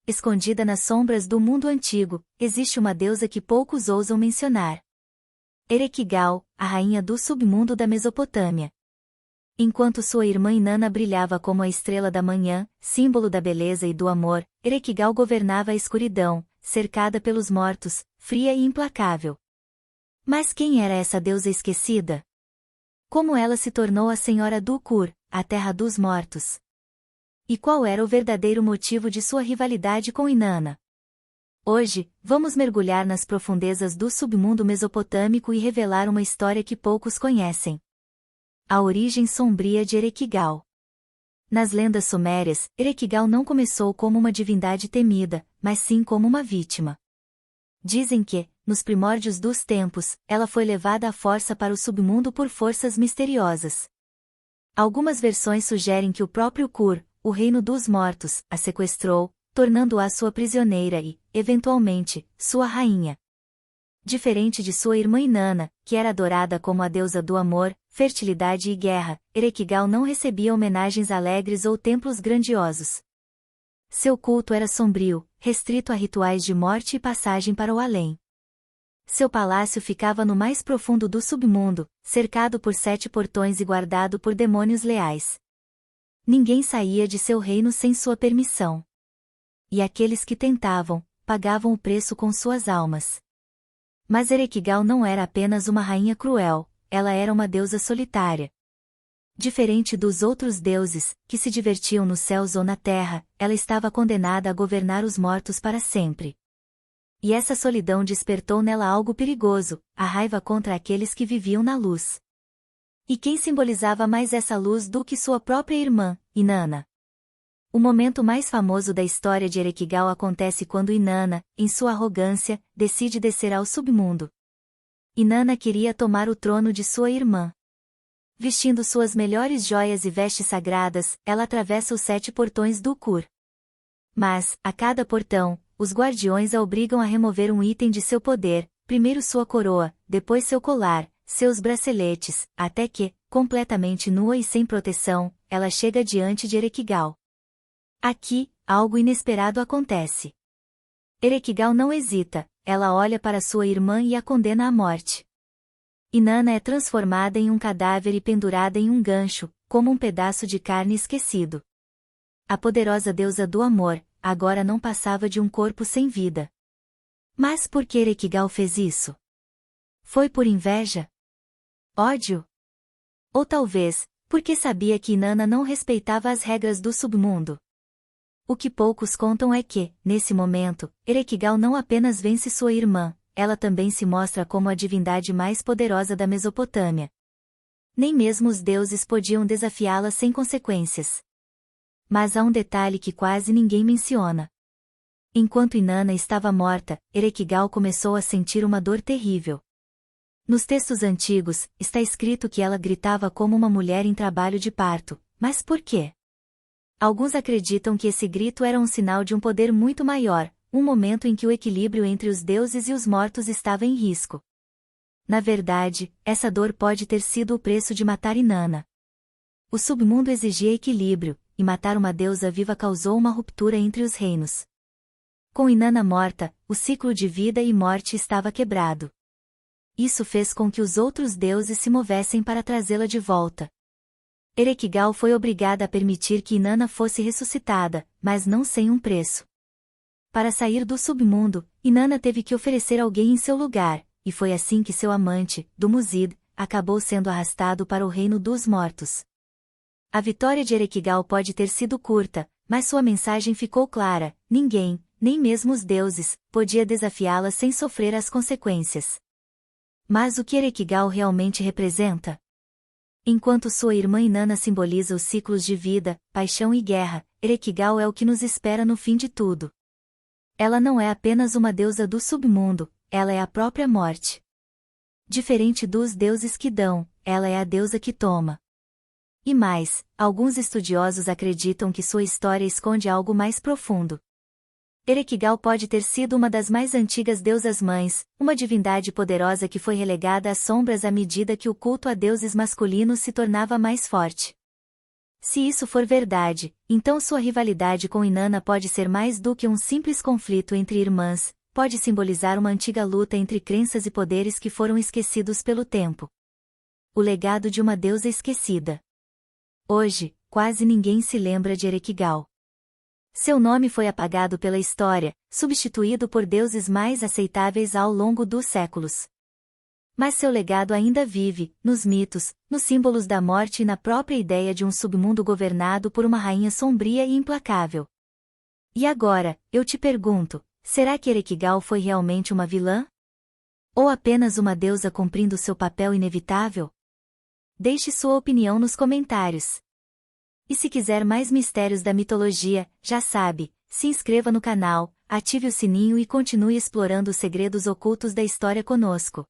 escondida nas sombras do mundo antigo, existe uma deusa que poucos ousam mencionar. Erequigal, a rainha do submundo da Mesopotâmia. Enquanto sua irmã Inanna brilhava como a estrela da manhã, símbolo da beleza e do amor, Erequigal governava a escuridão, cercada pelos mortos, fria e implacável. Mas quem era essa deusa esquecida? Como ela se tornou a senhora do Ukur, a terra dos mortos? E qual era o verdadeiro motivo de sua rivalidade com Inanna? Hoje, vamos mergulhar nas profundezas do submundo mesopotâmico e revelar uma história que poucos conhecem. A origem sombria de Erequigal. Nas lendas sumérias, Erequigal não começou como uma divindade temida, mas sim como uma vítima. Dizem que, nos primórdios dos tempos, ela foi levada à força para o submundo por forças misteriosas. Algumas versões sugerem que o próprio Kur, o reino dos mortos, a sequestrou, tornando-a sua prisioneira e, eventualmente, sua rainha. Diferente de sua irmã Inanna, que era adorada como a deusa do amor, fertilidade e guerra, Erequigal não recebia homenagens alegres ou templos grandiosos. Seu culto era sombrio, restrito a rituais de morte e passagem para o além. Seu palácio ficava no mais profundo do submundo, cercado por 7 portões e guardado por demônios leais. Ninguém saía de seu reino sem sua permissão. E aqueles que tentavam, pagavam o preço com suas almas. Mas Erequigal não era apenas uma rainha cruel, ela era uma deusa solitária. Diferente dos outros deuses, que se divertiam nos céus ou na terra, ela estava condenada a governar os mortos para sempre. E essa solidão despertou nela algo perigoso, a raiva contra aqueles que viviam na luz. E quem simbolizava mais essa luz do que sua própria irmã, Inanna? O momento mais famoso da história de Erequigal acontece quando Inanna, em sua arrogância, decide descer ao submundo. Inanna queria tomar o trono de sua irmã. Vestindo suas melhores joias e vestes sagradas, ela atravessa os 7 portões do Ukur. Mas, a cada portão, os guardiões a obrigam a remover um item de seu poder, primeiro sua coroa, depois seu colar, seus braceletes, até que, completamente nua e sem proteção, ela chega diante de Erequigal. Aqui, algo inesperado acontece. Erequigal não hesita, ela olha para sua irmã e a condena à morte. Inanna é transformada em um cadáver e pendurada em um gancho, como um pedaço de carne esquecido. A poderosa deusa do amor, agora não passava de um corpo sem vida. Mas por que Erequigal fez isso? Foi por inveja? Ódio? Ou talvez, porque sabia que Inanna não respeitava as regras do submundo? O que poucos contam é que, nesse momento, Erequigal não apenas vence sua irmã, ela também se mostra como a divindade mais poderosa da Mesopotâmia. Nem mesmo os deuses podiam desafiá-la sem consequências. Mas há um detalhe que quase ninguém menciona. Enquanto Inanna estava morta, Erequigal começou a sentir uma dor terrível. Nos textos antigos, está escrito que ela gritava como uma mulher em trabalho de parto, mas por quê? Alguns acreditam que esse grito era um sinal de um poder muito maior, um momento em que o equilíbrio entre os deuses e os mortos estava em risco. Na verdade, essa dor pode ter sido o preço de matar Inanna. O submundo exigia equilíbrio, e matar uma deusa viva causou uma ruptura entre os reinos. Com Inanna morta, o ciclo de vida e morte estava quebrado. Isso fez com que os outros deuses se movessem para trazê-la de volta. Erequigal foi obrigada a permitir que Inanna fosse ressuscitada, mas não sem um preço. Para sair do submundo, Inanna teve que oferecer alguém em seu lugar, e foi assim que seu amante, Dumuzid, acabou sendo arrastado para o reino dos mortos. A vitória de Erequigal pode ter sido curta, mas sua mensagem ficou clara: ninguém, nem mesmo os deuses, podia desafiá-la sem sofrer as consequências. Mas o que Erequigal realmente representa? Enquanto sua irmã Inanna simboliza os ciclos de vida, paixão e guerra, Erequigal é o que nos espera no fim de tudo. Ela não é apenas uma deusa do submundo, ela é a própria morte. Diferente dos deuses que dão, ela é a deusa que toma. E mais, alguns estudiosos acreditam que sua história esconde algo mais profundo. Erequigal pode ter sido uma das mais antigas deusas-mães, uma divindade poderosa que foi relegada às sombras à medida que o culto a deuses masculinos se tornava mais forte. Se isso for verdade, então sua rivalidade com Inanna pode ser mais do que um simples conflito entre irmãs, pode simbolizar uma antiga luta entre crenças e poderes que foram esquecidos pelo tempo. O legado de uma deusa esquecida. Hoje, quase ninguém se lembra de Erechkigal. Seu nome foi apagado pela história, substituído por deuses mais aceitáveis ao longo dos séculos. Mas seu legado ainda vive, nos mitos, nos símbolos da morte e na própria ideia de um submundo governado por uma rainha sombria e implacável. E agora, eu te pergunto, será que Erechkigal foi realmente uma vilã? Ou apenas uma deusa cumprindo seu papel inevitável? Deixe sua opinião nos comentários. E se quiser mais mistérios da mitologia, já sabe, se inscreva no canal, ative o sininho e continue explorando os segredos ocultos da história conosco.